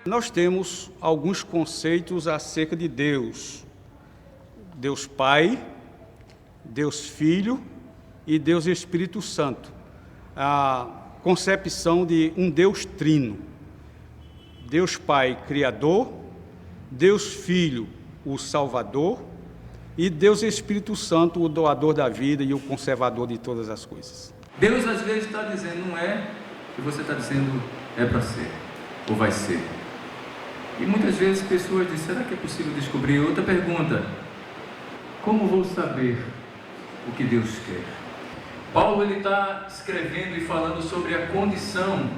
Nós temos alguns conceitos acerca de Deus. Deus Pai, Deus Filho e Deus Espírito Santo. A concepção de um Deus trino. Deus Pai, Criador, Deus Filho, o Salvador, e Deus Espírito Santo, o doador da vida e o conservador de todas as coisas. Deus às vezes está dizendo não é, e você está dizendo é para ser, ou vai ser. E muitas vezes pessoas dizem, será que é possível descobrir? Outra pergunta, como vou saber o que Deus quer? Paulo ele está escrevendo e falando sobre a condição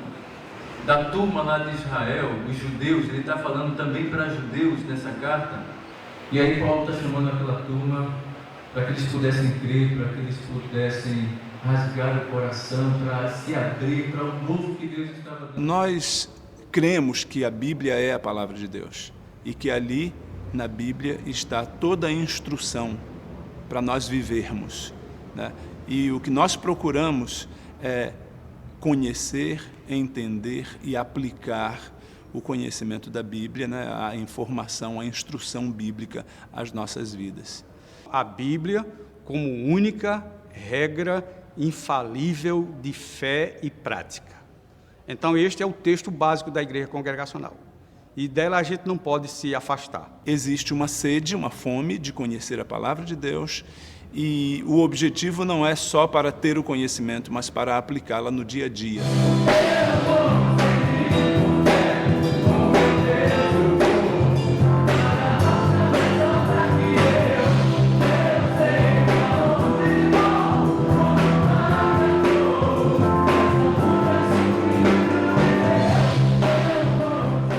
da turma lá de Israel, os judeus. Ele está falando também para judeus nessa carta. E aí Paulo está chamando aquela turma para que eles pudessem crer, para que eles pudessem rasgar o coração, para se abrir para o novo que Deus estava dando. Nós cremos que a Bíblia é a palavra de Deus e que ali na Bíblia está toda a instrução para nós vivermos, né? E o que nós procuramos é conhecer, entender e aplicar o conhecimento da Bíblia, né? A informação, a instrução bíblica às nossas vidas. A Bíblia como única regra infalível de fé e prática. Então este é o texto básico da Igreja Congregacional. E dela a gente não pode se afastar. Existe uma sede, uma fome de conhecer a palavra de Deus, e o objetivo não é só para ter o conhecimento, mas para aplicá-la no dia a dia.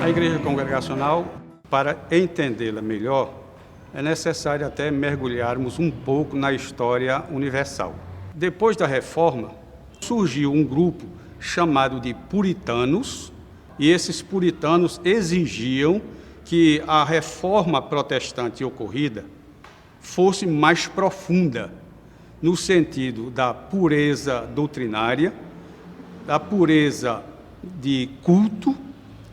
A Igreja Congregacional, para entendê-la melhor, é necessário até mergulharmos um pouco na história universal. Depois da Reforma, surgiu um grupo chamado de puritanos, e esses puritanos exigiam que a reforma protestante ocorrida fosse mais profunda, no sentido da pureza doutrinária, da pureza de culto,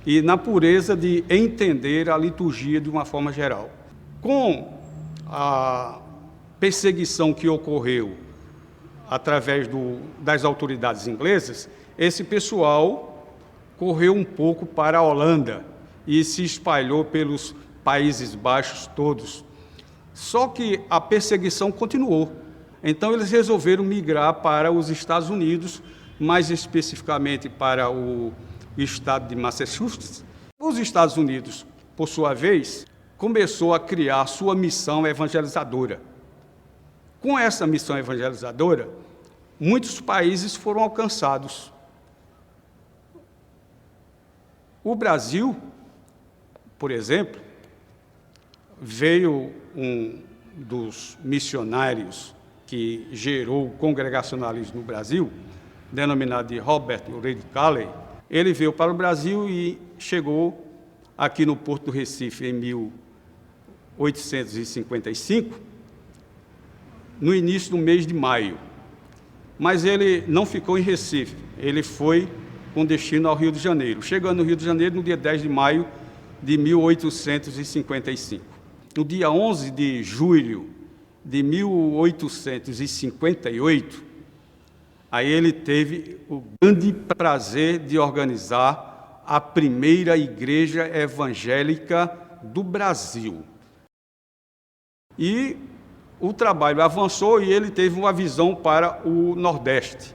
e na pureza de entender a liturgia de uma forma geral. Com a perseguição que ocorreu através das autoridades inglesas, esse pessoal correu um pouco para a Holanda e se espalhou pelos Países Baixos todos. Só que a perseguição continuou. Então eles resolveram migrar para os Estados Unidos, mais especificamente para o estado de Massachusetts. Os Estados Unidos, por sua vez, começou a criar sua missão evangelizadora. Com essa missão evangelizadora, muitos países foram alcançados. O Brasil, por exemplo, veio um dos missionários que gerou o congregacionalismo no Brasil, denominado de Robert Reed Calley. Ele veio para o Brasil e chegou aqui no Porto do Recife em 1855, no início do mês de maio. Mas ele não ficou em Recife, ele foi com destino ao Rio de Janeiro, chegando no Rio de Janeiro no dia 10 de maio de 1855. No dia 11 de julho de 1858, aí ele teve o grande prazer de organizar a primeira igreja evangélica do Brasil. E o trabalho avançou e ele teve uma visão para o Nordeste.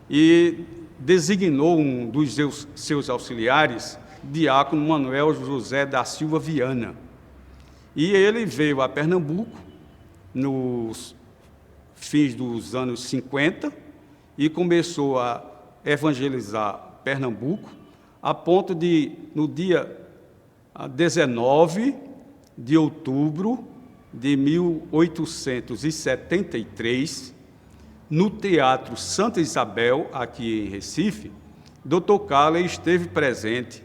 E designou um dos seus auxiliares, diácono Manuel José da Silva Viana. E ele veio a Pernambuco nos fins dos anos 50, e começou a evangelizar Pernambuco, a ponto de, no dia 19 de outubro de 1873, no Teatro Santa Isabel, aqui em Recife, Dr. Calley esteve presente,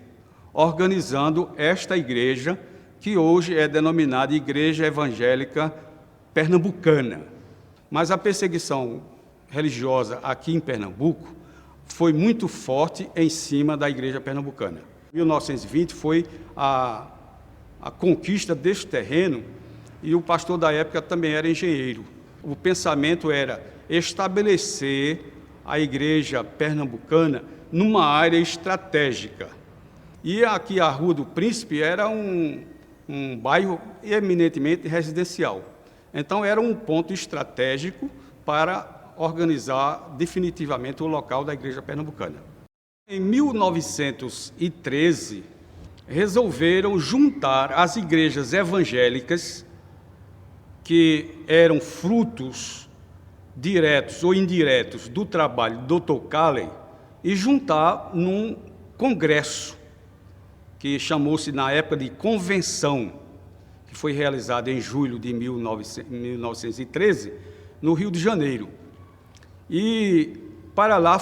organizando esta igreja, que hoje é denominada Igreja Evangélica Pernambucana. Mas a perseguição religiosa aqui em Pernambuco foi muito forte em cima da igreja pernambucana. 1920 foi a conquista deste terreno, e o pastor da época também era engenheiro. O pensamento era estabelecer a igreja pernambucana numa área estratégica. E aqui a Rua do Príncipe era um bairro eminentemente residencial. Então era um ponto estratégico para organizar definitivamente o local da igreja pernambucana. Em 1913, resolveram juntar as igrejas evangélicas, que eram frutos diretos ou indiretos do trabalho do Dr. Calley, e juntar num congresso, que chamou-se na época de Convenção, que foi realizada em julho de 1913, no Rio de Janeiro. E para lá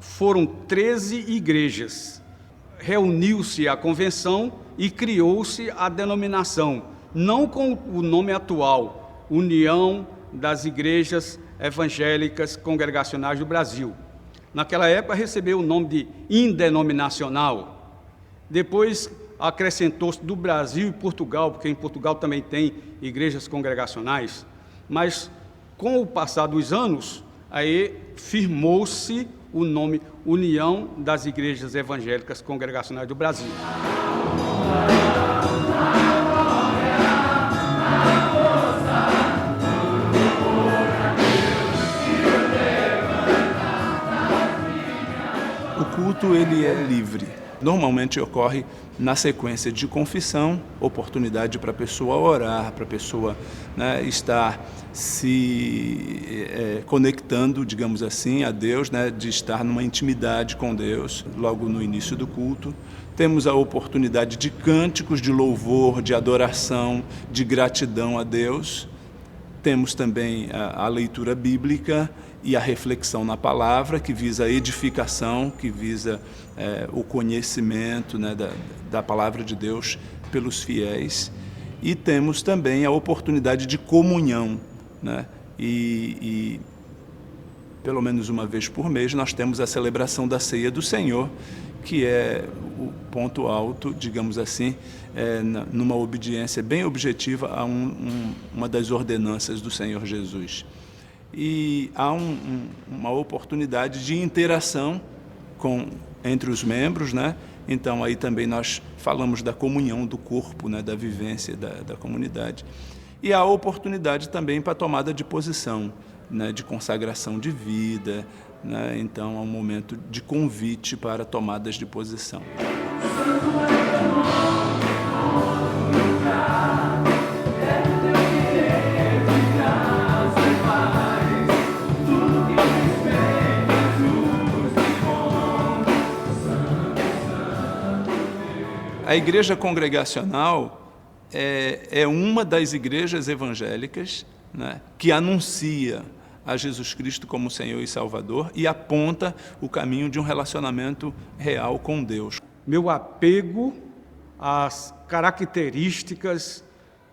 foram 13 igrejas. Reuniu-se a convenção e criou-se a denominação, não com o nome atual, União das Igrejas Evangélicas Congregacionais do Brasil. Naquela época recebeu o nome de indenominacional. Depois acrescentou-se do Brasil e Portugal, porque em Portugal também tem igrejas congregacionais. Mas com o passar dos anos, aí firmou-se o nome União das Igrejas Evangélicas Congregacionais do Brasil. O culto ele é livre. Normalmente ocorre na sequência de confissão, oportunidade para a pessoa orar, para a pessoa, né, estar se conectando, digamos assim, a Deus, né, de estar numa intimidade com Deus, logo no início do culto. Temos a oportunidade de cânticos de louvor, de adoração, de gratidão a Deus. Temos também a leitura bíblica e a reflexão na palavra, que visa a edificação, que visa o conhecimento, né, da palavra de Deus pelos fiéis. E temos também a oportunidade de comunhão, né? E pelo menos uma vez por mês nós temos a celebração da Ceia do Senhor, que é o ponto alto, digamos assim, numa obediência bem objetiva a uma das ordenanças do Senhor Jesus. E há uma oportunidade de interação entre os membros, né? Então aí também nós falamos da comunhão do corpo, né? Da vivência da comunidade. E há a oportunidade também para a tomada de posição, né? De consagração de vida, né? Então é um momento de convite para tomadas de posição. A igreja congregacional é uma das igrejas evangélicas, né, que anuncia a Jesus Cristo como Senhor e Salvador e aponta o caminho de um relacionamento real com Deus. Meu apego às características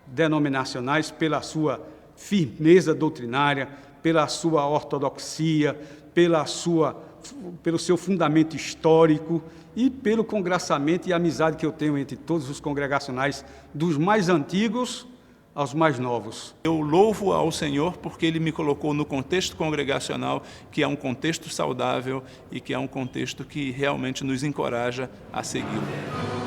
denominacionais pela sua firmeza doutrinária, pela sua ortodoxia, pelo seu fundamento histórico e pelo congraçamento e amizade que eu tenho entre todos os congregacionais, dos mais antigos aos mais novos. Eu louvo ao Senhor porque Ele me colocou no contexto congregacional, que é um contexto saudável e que é um contexto que realmente nos encoraja a segui-lo.